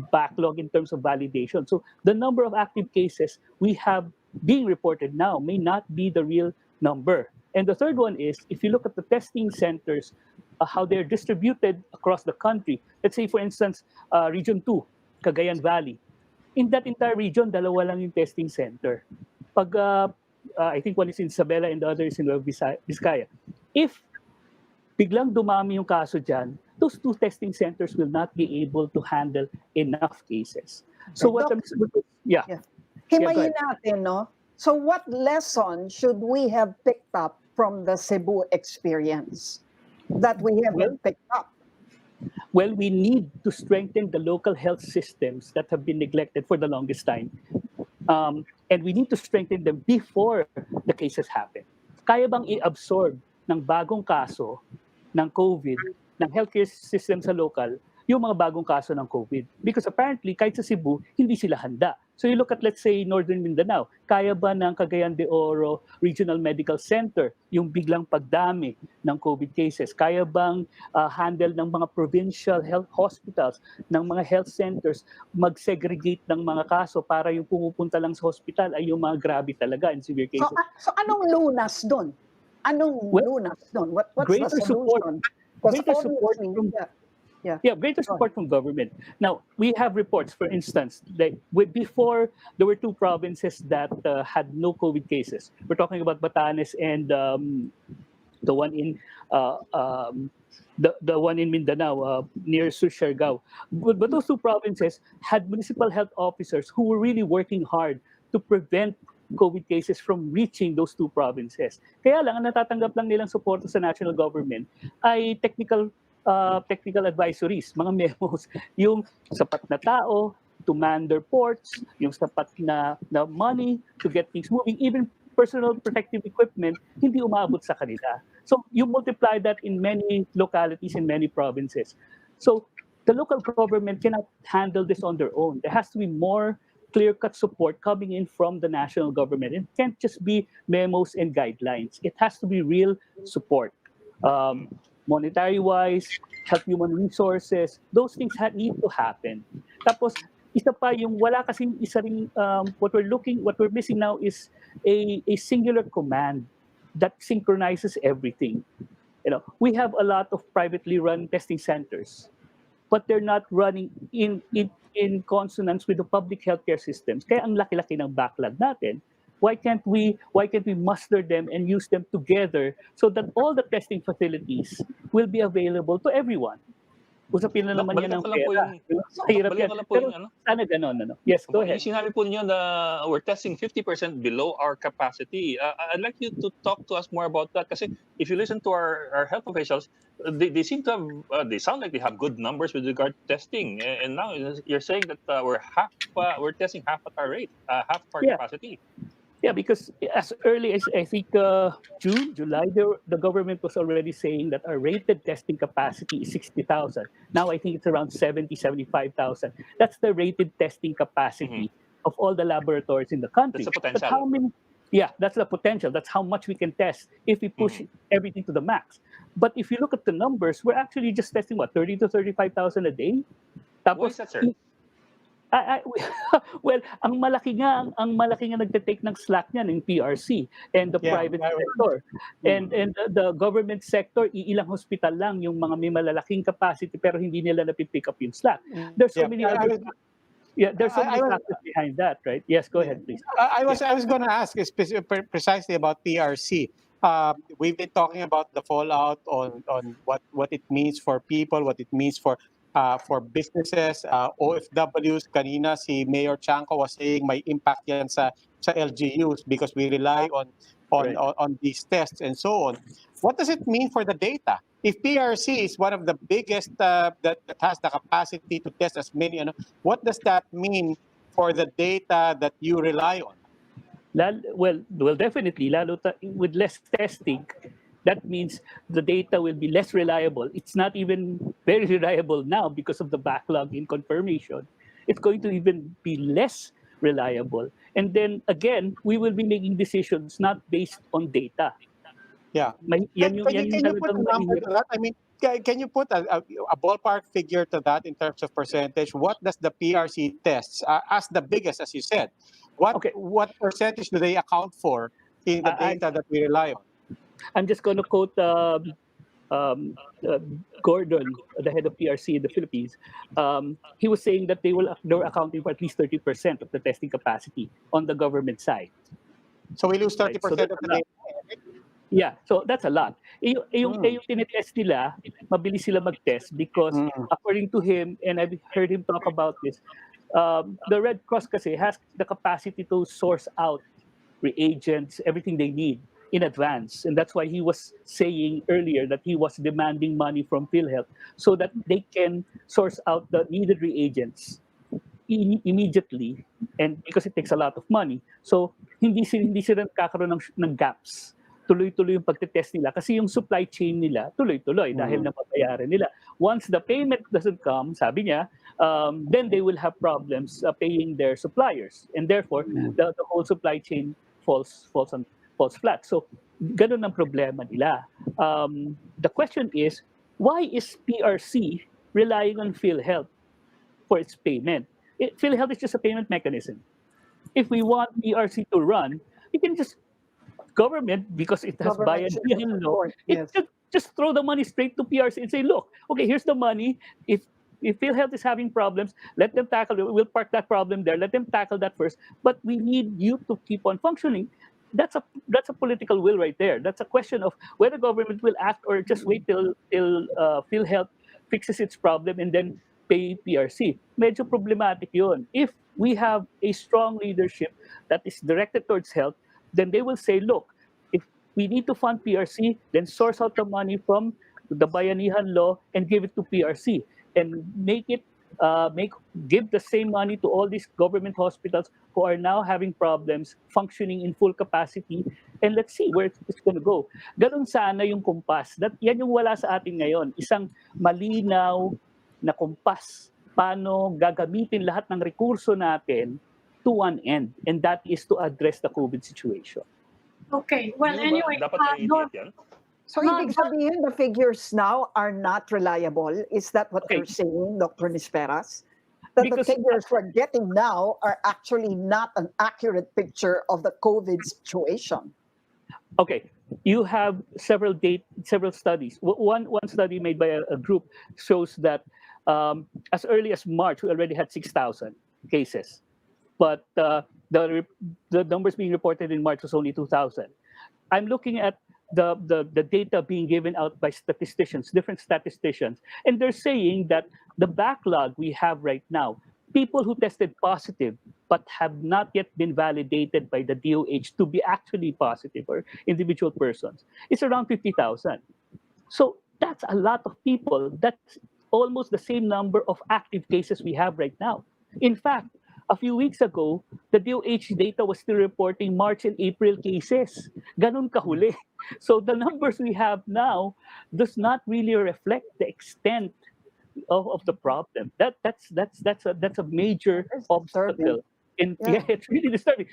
Speaker 6: backlog in terms of validation. So the number of active cases we have being reported now may not be the real number. And the third one is, if you look at the testing centers, how they're distributed across the country. Let's say, for instance, Region 2, Cagayan Valley. In that entire region, dalawa lang yung testing center. Pag I think one is in Isabela and the other is in Nueva Vizcaya. If biglang dumami yung kaso dyan, those two testing centers will not be able to handle enough cases. So what I'm
Speaker 1: Himayin natin, no? So what lesson should we have picked up from the Cebu experience that we haven't picked up?
Speaker 6: Well, we need to strengthen the local health systems that have been neglected for the longest time. And we need to strengthen them before the cases happen. Kaya bang i-absorb ng bagong kaso ng COVID, ng healthcare system sa local, yung mga bagong kaso ng COVID? Because apparently, kahit sa Cebu, hindi sila handa. So you look at, let's say, Northern Mindanao, kaya ba ng Cagayan de Oro Regional Medical Center yung biglang pagdami ng COVID cases? Kaya bang handle ng mga provincial health hospitals, ng mga health centers, mag-segregate ng mga kaso para yung pumupunta lang sa hospital ay yung mga grabe talaga in severe cases?
Speaker 1: So anong lunas doon? Lunas doon? What's
Speaker 6: greater
Speaker 1: the solution?
Speaker 6: Greater support from greater support from government. Now, we have reports, for instance, that before there were two provinces that had no COVID cases. We're talking about Batanes and the one in the one in Mindanao near Sursiargao. But those two provinces had municipal health officers who were really working hard to prevent COVID cases from reaching those two provinces. Kaya lang, ang natatanggap lang nilang suporta sa national government ay technical advisories, mga memos, yung sapat na tao to man their ports, yung sapat na money to get things moving, even personal protective equipment, hindi umabot sa kanila. So you multiply that in many localities, in many provinces. So the local government cannot handle this on their own. There has to be more clear-cut support coming in from the national government. It can't just be memos and guidelines. It has to be real support. Monetary-wise, health human resources, those things need to happen. Tapos, isa pa yung wala kasing isa ring, what we're missing now is a singular command that synchronizes everything. We have a lot of privately run testing centers, but they're not running in consonance with the public healthcare systems. Kaya ang laki-laki ng backlog natin. Why can't we muster them and use them together so that all the testing facilities will be available to everyone? Usapin na naman yan ng pera. Mahirap yan. Pero sana ganon. Yes, go ahead.
Speaker 3: Yung sinabi po ninyo na we're testing 50% below our capacity. I'd like you to talk to us more about that kasi if you listen to our health officials, they seem to have, they sound like they have good numbers with regard to testing. And now you're saying that we're testing half at our rate, half our capacity.
Speaker 6: Yeah, because as early as I think June, July, the government was already saying that our rated testing capacity is 60,000. Now I think it's around 75,000. That's the rated testing capacity of all the laboratories in the country.
Speaker 3: That's the potential.
Speaker 6: But how many? Yeah, that's the potential. That's how much we can test if we push everything to the max. But if you look at the numbers, we're actually just testing 30 to 35,000 a day.
Speaker 3: Why is that, sir?
Speaker 6: Well, ang malaki nga nagte-take ng slack niyan ng PRC and the private sector. And the government sector, ilang hospital lang yung mga may malalaking capacity pero hindi nila napipick up yung slack. There's so many other there's so many factors behind that, right? Yes, go ahead, please.
Speaker 4: I was going to ask precisely about PRC. We've been talking about the fallout on what it means for people, what it means for businesses, OFWs. Kanina si Mayor Chanco was saying may impact yan sa LGUs because we rely on these tests and so on. What does it mean for the data? If PRC is one of the biggest that has the capacity to test as many, what does that mean for the data that you rely on?
Speaker 6: Well, definitely, with less testing, that means the data will be less reliable. It's not even very reliable now because of the backlog in confirmation. It's going to even be less reliable. And then again, we will be making decisions not based on data.
Speaker 4: Yeah. Can you put a number to that? I mean, can you put a ballpark figure to that in terms of percentage? What does the PRC tests, as the biggest, as you said, what percentage do they account for in the data that we rely on?
Speaker 6: I'm just going to quote Gordon, the head of PRC in the Philippines. He was saying that they were accounting for at least 30% of the testing capacity on the government side.
Speaker 4: So we lose 30%
Speaker 6: right?
Speaker 4: of the data.
Speaker 6: Yeah, so that's a lot. Yung tinitest nila, mabilis sila mag-test because according to him, and I've heard him talk about this, the Red Cross kasi has the capacity to source out reagents, everything they need in advance. And that's why he was saying earlier that he was demanding money from PhilHealth so that they can source out the needed reagents immediately, and because it takes a lot of money. So hindi sila nagkakaroon ng gaps. Tuloy-tuloy yung pagtetest nila kasi yung supply chain nila tuloy-tuloy dahil napapayaran nila. Once the payment doesn't come, sabi niya, then they will have problems paying their suppliers, and therefore the whole supply chain falls flat. So ganun ang problema nila. The question is, why is PRC relying on PhilHealth for its payment? PhilHealth is just a payment mechanism. If we want PRC to run, you can just government, because it has bayanihan law, it just throw the money straight to PRC and say, look, okay, here's the money. If PhilHealth is having problems, let them tackle it. We'll park that problem there. Let them tackle that first. But we need you to keep on functioning. That's a political will right there. That's a question of whether government will act or just wait till PhilHealth fixes its problem and then pay PRC. Medyo problematic yun. If we have a strong leadership that is directed towards health, then they will say, look, if we need to fund PRC, then source out the money from the bayanihan law and give it to PRC and give the same money to all these government hospitals who are now having problems functioning in full capacity, and let's see where it's going to go. Ganun sana yung kumpas. Yan yung wala sa atin ngayon. Isang malinaw na kumpas paano gagamitin lahat ng rekurso natin to one end, and that is to address the COVID situation.
Speaker 2: Okay. Well,
Speaker 3: Hindi ba
Speaker 2: anyway,
Speaker 3: dapat
Speaker 2: Dor,
Speaker 3: naiintindihan yan?
Speaker 1: So
Speaker 2: No,
Speaker 1: ibig sabihin, the figures now are not reliable. Is that what
Speaker 6: Okay.
Speaker 1: you're saying, Dr. Nisperas? That
Speaker 6: Because-
Speaker 1: the figures we're getting now are actually not an accurate picture of the COVID situation.
Speaker 6: Okay, you have several studies. One study made by a group shows that as early as March, we already had 6,000 cases, but the numbers being reported in March was only 2,000. I'm looking at the data being given out by statisticians, different statisticians, and they're saying that the backlog we have right now, people who tested positive but have not yet been validated by the DOH to be actually positive or individual persons, it's around 50,000. So that's a lot of people. That's almost the same number of active cases we have right now. In fact, a few weeks ago, the DOH data was still reporting March and April cases. Ganun kahuli. So the numbers we have now does not really reflect the extent of the problem. That's a major
Speaker 1: It's
Speaker 6: obstacle.
Speaker 1: disturbing.
Speaker 6: And
Speaker 1: Yeah.
Speaker 6: yeah, it's really disturbing.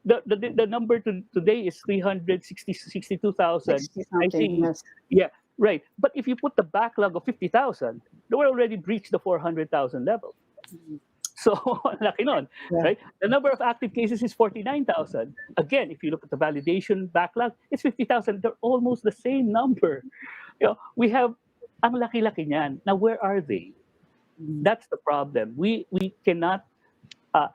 Speaker 6: The number today is 362,000.
Speaker 1: 60
Speaker 6: I
Speaker 1: something,
Speaker 6: think,
Speaker 1: yes.
Speaker 6: yeah, right. But if you put the backlog of 50,000, we're already breached the 400,000 level. So, laki nun,
Speaker 1: Yeah.
Speaker 6: right? The number of active cases is 49,000. Again, if you look at the validation backlog, it's 50,000. They're almost the same number. We have, ang laki-laki niyan. Now, where are they? That's the problem. We cannot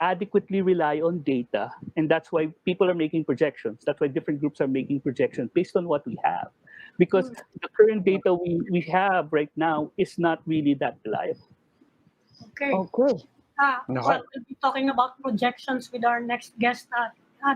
Speaker 6: adequately rely on data, and that's why people are making projections. That's why different groups are making projections based on what we have. Because the current data we have right now is not really that reliable.
Speaker 2: okay.
Speaker 1: Okay.
Speaker 2: Well, we'll be talking about projections with our next guest.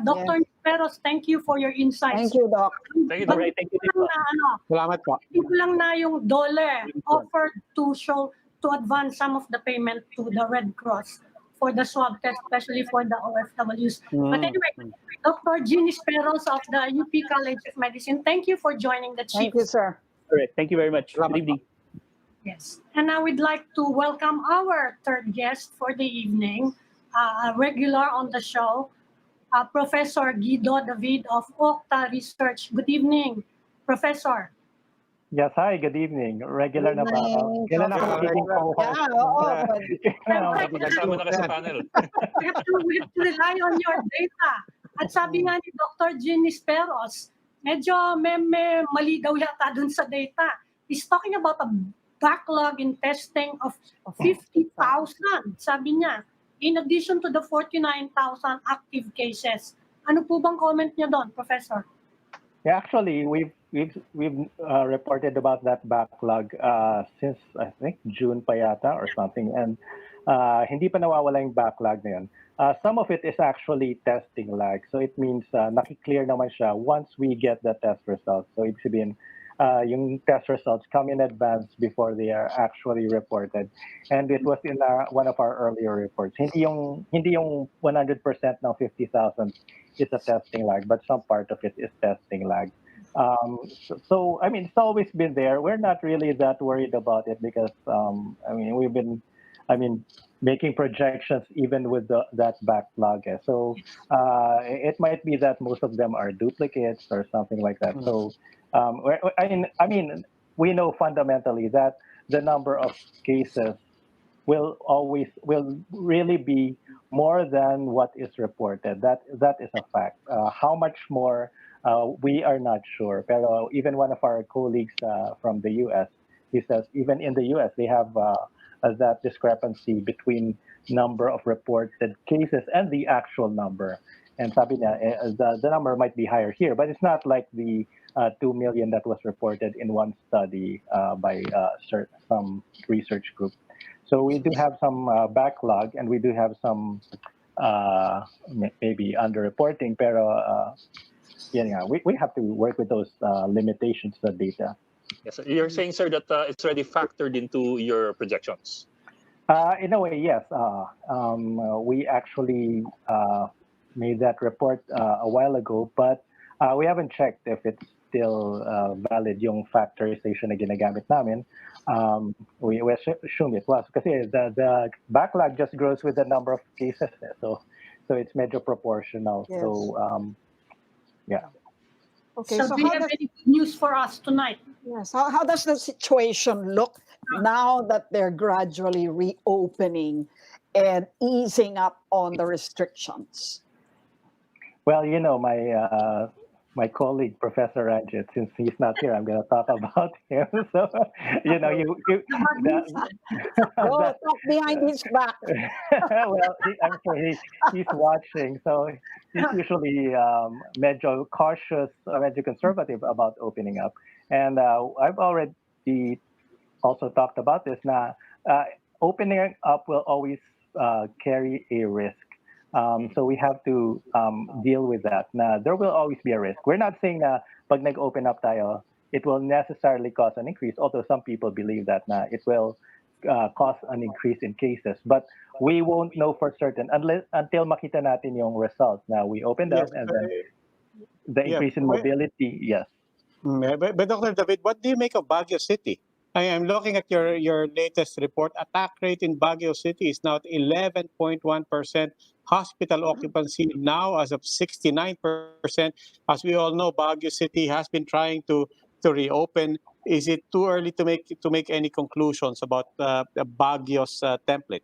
Speaker 2: Dr. Nisperos, thank you for your insights.
Speaker 1: Thank you, Doc.
Speaker 3: Thank you,
Speaker 6: All
Speaker 3: Doc.
Speaker 6: right, thank you.
Speaker 2: Ito lang na,
Speaker 4: Salamat po.
Speaker 2: ito lang na yung DOLE offered to advance some of the payment to the Red Cross for the swab test, especially for the OFWs. But anyway, Dr. Jean Nisperos of the UP College of Medicine, thank you for joining the
Speaker 1: Thank
Speaker 2: Chiefs.
Speaker 1: you, sir.
Speaker 6: All right, thank you very much. Good evening.
Speaker 2: Yes. And I would like to welcome our third guest for the evening, a regular on the show, Professor Guido David of Octa Research. Good evening, Professor.
Speaker 7: Yes, hi, good evening. Regular na ba ako? Kailan ako magiging co-host?
Speaker 1: Yeah, oo.
Speaker 3: Kasama na ka sa panel.
Speaker 2: We have to rely on your data. At sabi nga ni Dr. Jean Nisperos, medyo may mali daw yata dun sa data. He's talking about a backlog in testing of 50,000, sabi niya, in addition to the 49,000 active cases. Ano po bang comment niya doon, Professor?
Speaker 7: Yeah, actually, we've reported about that backlog since I think June pa yata or something, and hindi pa nawawala yung backlog na yun. Some of it is actually testing lag, so it means nakiklear naman siya once we get the test results. So ibig sabihin, yung test results come in advance before they are actually reported, and it was in one of our earlier reports. Hindi yung 100% ng 50,000 is a testing lag, but some part of it is testing lag. So I mean, it's always been there. We're not really that worried about it because we've been making projections even with that backlog. So it might be that most of them are duplicates or something like that. So we know fundamentally that the number of cases will really be more than what is reported. That is a fact. How much more, we are not sure. Pero even one of our colleagues from the U.S., he says even in the U.S. they have that discrepancy between number of reported cases and the actual number. And sabi niya, the number might be higher here, but it's not like the 2 million that was reported in one study by some research group. So we do have some backlog, and we do have some maybe underreporting, pero we have to work with those limitations to the data.
Speaker 3: Yes, you're saying, sir, that it's already factored into your projections.
Speaker 7: In a way, yes. We actually made that report a while ago, but we haven't checked if it's still valid yung factorization na ginagamit namin, we assume it was. Kasi the backlog just grows with the number of cases. So it's medyo proportional.
Speaker 1: Yes.
Speaker 7: So, yeah.
Speaker 1: Okay,
Speaker 2: So
Speaker 1: so
Speaker 2: do you
Speaker 1: how
Speaker 2: have
Speaker 1: does,
Speaker 2: any good news for us tonight?
Speaker 1: yes, how does the situation look now that they're gradually reopening and easing up on the restrictions?
Speaker 7: Well, my colleague, Professor Ranjit, since he's not here, I'm going to talk about him. So, you
Speaker 1: Go talk behind his back.
Speaker 7: well, I'm sure he's watching. So he's usually medyo cautious, medyo conservative about opening up. And I've already also talked about this. Now, opening up will always carry a risk. So we have to deal with that. Now, there will always be a risk. We're not saying na pag nag-open up tayo, it will necessarily cause an increase, although some people believe that it will cause an increase in cases. But we won't know for certain until makita natin yung results. Now, we opened up and then the increase in mobility, yes.
Speaker 4: But Dr. David, what do you make of Baguio City? I'm looking at your latest report. Attack rate in Baguio City is now at 11.1%. Hospital occupancy now as of 69%. As we all know, Baguio City has been trying to reopen. Is it too early to make any conclusions about the Baguio's template?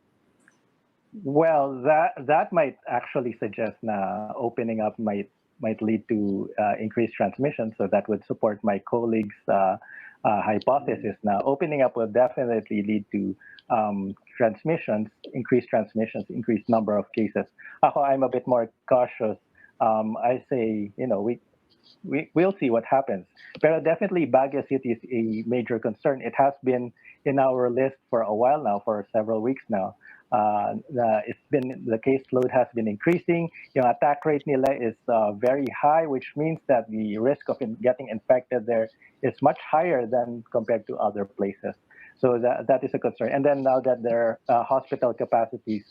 Speaker 7: Well, that might actually suggest na opening up might lead to increased transmission. So that would support my colleagues' hypothesis. Now, opening up will definitely lead to increased transmissions, increased number of cases. Ako, I'm a bit more cautious. I say, we'll see what happens. But definitely, Baguio City is a major concern. It has been in our list for a while now, for several weeks now. The caseload has been increasing. Yung attack rate nila is very high, which means that the risk of getting infected there is much higher than compared to other places. So that is a concern. And then now that their hospital capacities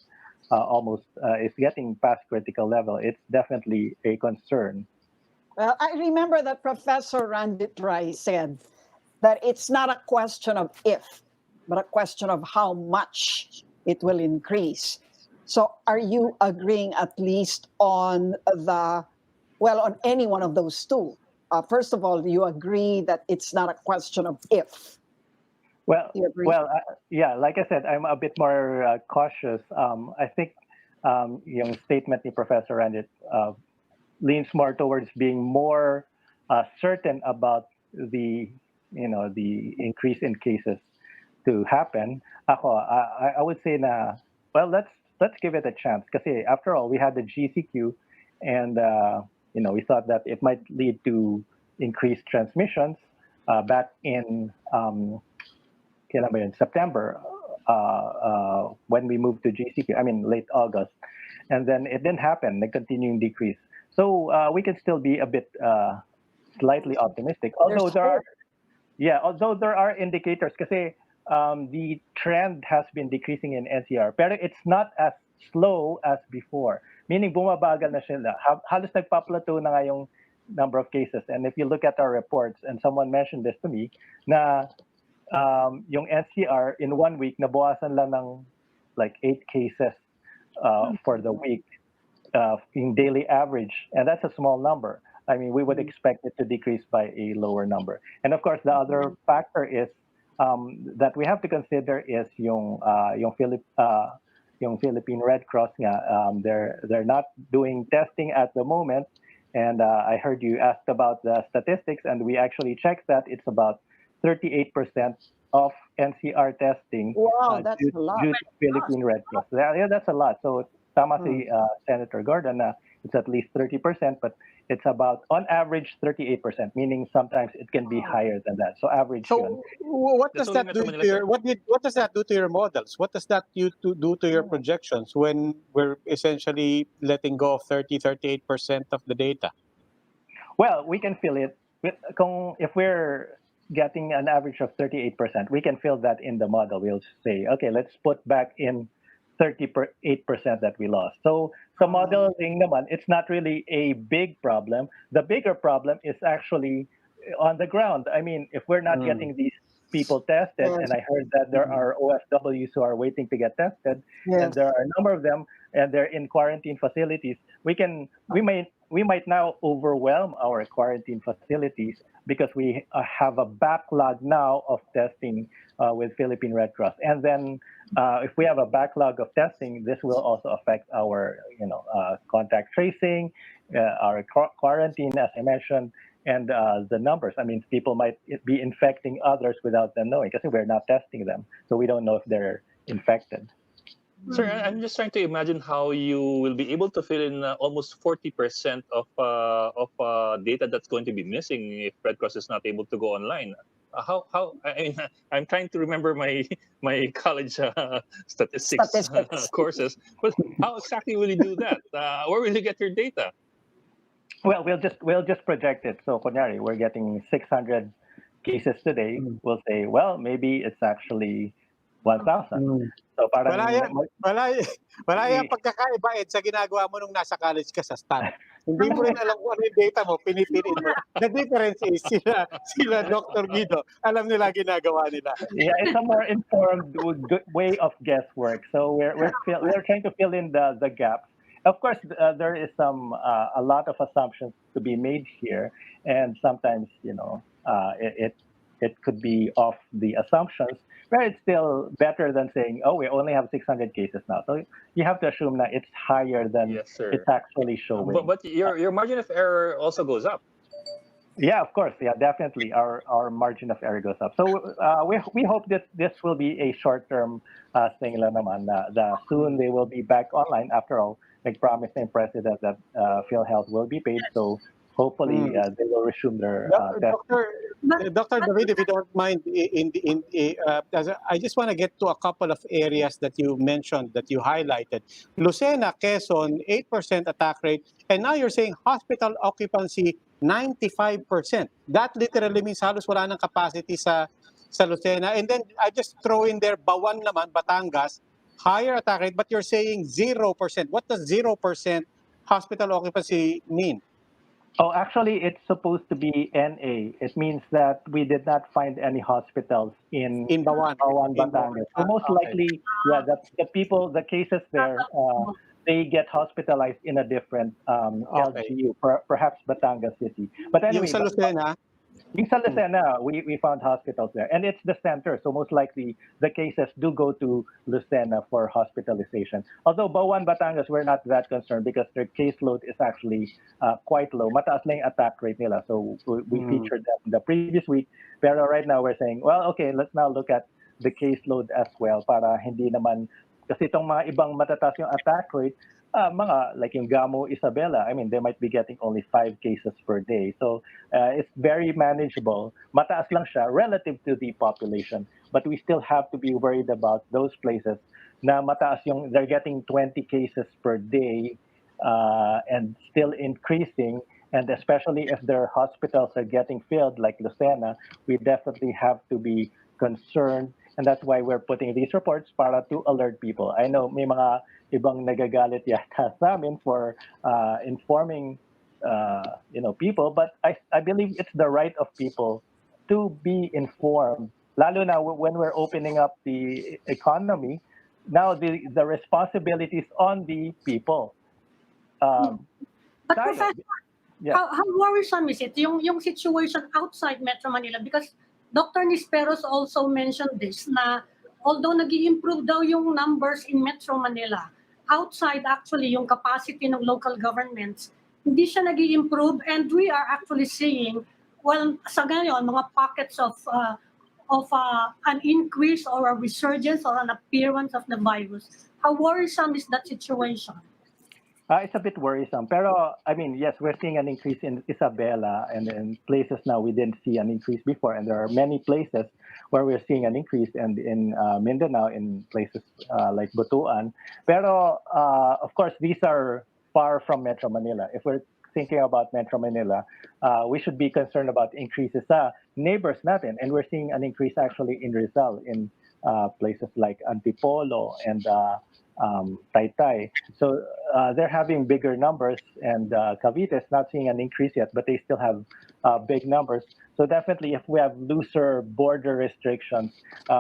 Speaker 7: almost is getting past critical level, it's definitely a concern.
Speaker 1: Well, I remember that Professor Ranjit Rai said that it's not a question of if, but a question of how much it will increase. So are you agreeing at least on on any one of those two? First of all, do you agree that it's not a question of if?
Speaker 7: Well,
Speaker 1: Do you agree?
Speaker 7: yeah, like I said, I'm a bit more cautious. I think yung statement ni Professor Ranjit leans more towards being more certain about the increase in cases to happen. Ako, I would say na, well, let's give it a chance. Kasi after all, we had the GCQ, and we thought that it might lead to increased transmissions back in kailan ba yun? September when we moved to GCQ. I mean late August, and then it didn't happen. The continuing decrease. So we can still be a bit slightly optimistic. Although there are indicators. Kasi the trend has been decreasing in NCR, pero it's not as slow as before. Meaning bumabagal na sila. Halos nagpa-plateau na nga yung number of cases. And if you look at our reports, and someone mentioned this to me, na yung NCR in 1 week nabawasan lang ng like 8 cases for the week in daily average, and that's a small number. I mean, we would expect it to decrease by a lower number. And of course, the other factor is that we have to consider is yung Philippine Red Cross nga, they're not doing testing at the moment, and I heard you asked about the statistics, and we actually checked that it's about 38% of NCR testing
Speaker 1: Wow, that's
Speaker 7: due
Speaker 1: a lot.
Speaker 7: to Philippine Red Cross. Yeah, that's a lot. So tama si Senator Gordon na it's at least 30%, but it's about on average 38%, meaning sometimes it can be higher than that. So average yun.
Speaker 4: So what
Speaker 3: That's
Speaker 4: does
Speaker 3: only
Speaker 4: that do
Speaker 3: Metro
Speaker 4: to
Speaker 3: Manila,
Speaker 4: your what does that do to your models? What does that do to your projections when we're essentially letting go of 38% of the data?
Speaker 7: Well, we can feel it. If we're getting an average of 38%, we can feel that in the model. We'll say, okay, let's put back in 38% that we lost. So sa modeling naman, it's not really a big problem. The bigger problem is actually on the ground. I mean, if we're not getting these people tested,
Speaker 1: Yes.
Speaker 7: and I heard that there are OFWs who are waiting to get tested,
Speaker 1: Yes.
Speaker 7: and there are a number of them, and they're in quarantine facilities. We might now overwhelm our quarantine facilities because we have a backlog now of testing with Philippine Red Cross, and then if we have a backlog of testing, this will also affect our contact tracing, our quarantine, as I mentioned, and the numbers. I mean, people might be infecting others without them knowing because we're not testing them, so we don't know if they're infected.
Speaker 3: Sir, I'm just trying to imagine how you will be able to fill in almost 40% of data that's going to be missing if Red Cross is not able to go online. How I mean, I'm trying to remember my college statistics courses, but how exactly will you do that? Where will you get your data?
Speaker 7: Well, we'll just project it. So, kunyari, we're getting 600 cases today. We'll say, well, maybe it's actually 1,000. So parang
Speaker 4: wala yan pagkakaiba Ed, sa ginagawa mo nung nasa college ka sa stat. Hindi mo rin alam kung ano yung data mo, pinipiliin mo. The difference is sila Dr. Guido, alam nila ginagawa nila.
Speaker 7: Yeah, it's a more informed way of guesswork. So we're trying to fill in the gaps. Of course, there is a lot of assumptions to be made here, and sometimes it could be off the assumptions, but it's still better than saying, oh, we only have 600 cases now. So you have to assume that it's higher than
Speaker 3: Yes, sir.
Speaker 7: it's actually showing.
Speaker 3: But your margin of error also goes up.
Speaker 7: Yeah, of course. Yeah, definitely. Our margin of error goes up. So we hope that this will be a short-term thing lang naman. Soon they will be back online. After all, like promised the president that PhilHealth will be paid. So hopefully they will resume their
Speaker 4: Dr. David, if you don't mind, I just want to get to a couple of areas that you mentioned, that you highlighted. Lucena, Quezon, 8% attack rate, and now you're saying hospital occupancy 95%. That literally means halos wala ng capacity sa Lucena. And then I just throw in there Bawan naman, Batangas, higher attack rate, but you're saying 0%. What does 0% hospital occupancy mean?
Speaker 7: Oh, actually, it's supposed to be NA. It means that we did not find any hospitals in
Speaker 4: Bawan,
Speaker 7: Batangas. So most likely, the cases there, they get hospitalized in a different LGU, perhaps Batangas City. But anyway,
Speaker 4: yung sa Lucena,
Speaker 7: we found hospitals there, and it's the center, so most likely the cases do go to Lucena for hospitalization. Although Bawan, Batangas, we're not that concerned because their caseload is actually quite low. Mataas na yung attack rate nila, so we featured them the previous week. Pero right now we're saying, well, okay, let's now look at the caseload as well para hindi naman, kasi itong mga ibang matataas yung attack rate, mga like yung Gamo, Isabela, I mean, they might be getting only 5 cases per day. So it's very manageable. Mataas lang siya relative to the population. But we still have to be worried about those places na mataas yung, they're getting 20 cases per day and still increasing. And especially if their hospitals are getting filled like Lucena, we definitely have to be concerned. And that's why we're putting these reports para to alert people. I know may mga ibang nagagalit yata sa amin for informing people, but I believe it's the right of people to be informed. Lalo na when we're opening up the economy, now the responsibility is on the people.
Speaker 2: But Professor, how worrisome is it, yung situation outside Metro Manila? Because Dr. Nisperos also mentioned this, na although nag-i-improve daw yung numbers in Metro Manila, outside actually yung capacity ng local governments, hindi siya nag-i-improve, and we are actually seeing, well, sa ngayon, mga pockets of an increase or a resurgence or an appearance of the virus. How worrisome is that situation?
Speaker 7: It's a bit worrisome. Pero, I mean, yes, we're seeing an increase in Isabela and in places now we didn't see an increase before. And there are many places where we're seeing an increase, and in Mindanao, in places like Butuan. Pero, of course, these are far from Metro Manila. If we're thinking about Metro Manila, we should be concerned about increases sa neighbors natin. And we're seeing an increase actually in Rizal, in places like Antipolo and Taytay. So they're having bigger numbers, and Cavite is not seeing an increase yet, but they still have big numbers. So definitely, if we have looser border restrictions,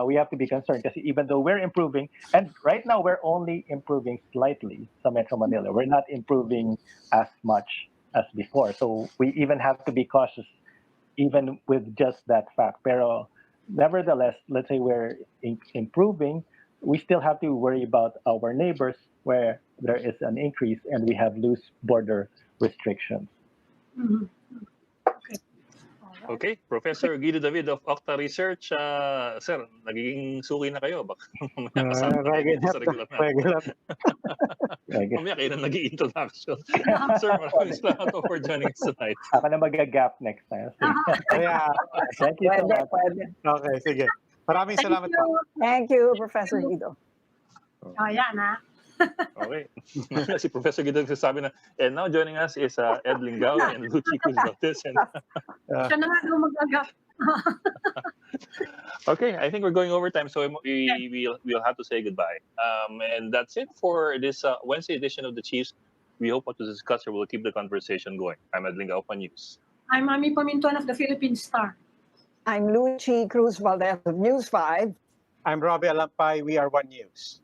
Speaker 7: we have to be concerned because even though we're improving, and right now we're only improving slightly sa Metro Manila, we're not improving as much as before. So we even have to be cautious, even with just that fact. Pero nevertheless, let's say we're improving, we still have to worry about our neighbors where there is an increase and we have loose border restrictions.
Speaker 2: Mhm. Okay. Alright.
Speaker 3: Okay, Professor Guido David of Octa Research. Sir, nagiging suki na kayo. Baka mamaya kasama na kayo dito sa regular natin.
Speaker 4: regular.
Speaker 3: Mamaya kayo na nag-i-introduction. Sir, maraming salamat po for joining us tonight.
Speaker 7: Ako na mag-gap next time.
Speaker 4: Yeah.
Speaker 7: Thank you so
Speaker 1: Pwede,
Speaker 7: much.
Speaker 1: pwede.
Speaker 4: Okay, sige. Maraming
Speaker 2: Thank
Speaker 4: salamat po.
Speaker 2: you.
Speaker 1: Thank you, Professor Guido.
Speaker 2: Oh, yan ha.
Speaker 3: Okay. Si Professor Guido nagsasabi na, and now joining us is Ed Lingao and Lucy Cruz Valdez. And,
Speaker 2: Siya na nga daw mag-agap.
Speaker 3: okay, I think we're going over time, so we'll have to say goodbye. And that's it for this Wednesday edition of the Chiefs. We hope what to discuss or we'll keep the conversation going. I'm Ed Lingao of News.
Speaker 2: I'm Ami Pamintuan of the Philippine Star.
Speaker 1: I'm Lucy Cruz Valdez of News 5.
Speaker 4: I'm Robbie Alampay. We are One News.